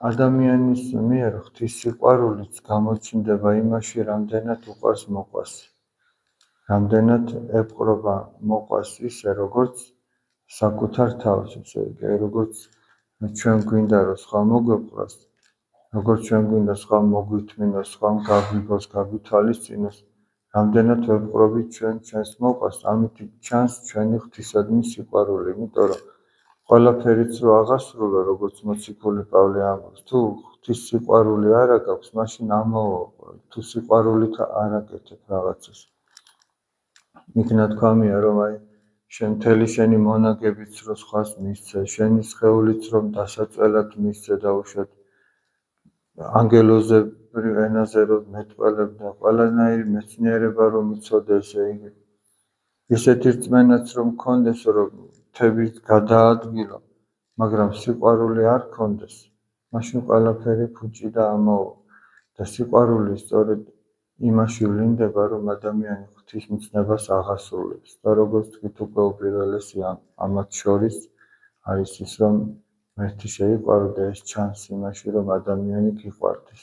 ადამიანის მიერ ღვთის სიყვარულიც გამოჩნდება იმაში, რამდენად უყვარს მოყვასი. რამდენად ეპყრობა მოყვასს ისე, როგორც საკუთარ თავს, ესე იგი, როგორც ჩვენ გვინდა რომ სხვა მოგვეპყროს, როგორც ჩვენ გვინდა სხვა მოგვითმინოს, სხვა გაგვიგოს, გაგვითვალისწინოს, რამდენად ვეპყრობით ჩვენ ჩვენს მოყვასს, ამით ჩანს ჩვენი ღვთისადმი სიყვარული, იმიტომ რომ ყველაფერიც რო აღასრულო, როგორც მოციქული პავლე ამბობს, თუ ღვთის სიყვარული არ აქვს, მაშინ ამაოყო, თუ სიყვარულით არ აკეთებ რაღაცას. იქნა თქვამია, რომ აი შენ მთელი შენი მონაგებიც რო სხვას მისცე, შენი სხეულიც რომ დასაწველად მისცე და უშოთ ანგელოზებრივ ენაზე რომ მეტყველებდა, ყველანაირი მეცნიერება რომ იცოდე, ესე იგი ისეთი რწმენაც რომ მქონდეს, რომ მთებით გადაადგილო, მაგრამ სიყვარული არ ქონდეს, მაშინ ყველაფერი ფუჭი და ამაოყო. და სიყვარული სწორედ იმაში ვლინდება, რომ ადამიანი ღვთისმცნებას აღასრულებს. და როგორც თქვით, უკვე უპირველესი ამათ შორის არის ის, რომ ღმერთი შეიყვარო და ეს ჩანს იმაში, რომ ადამიანი გიყვარდეს.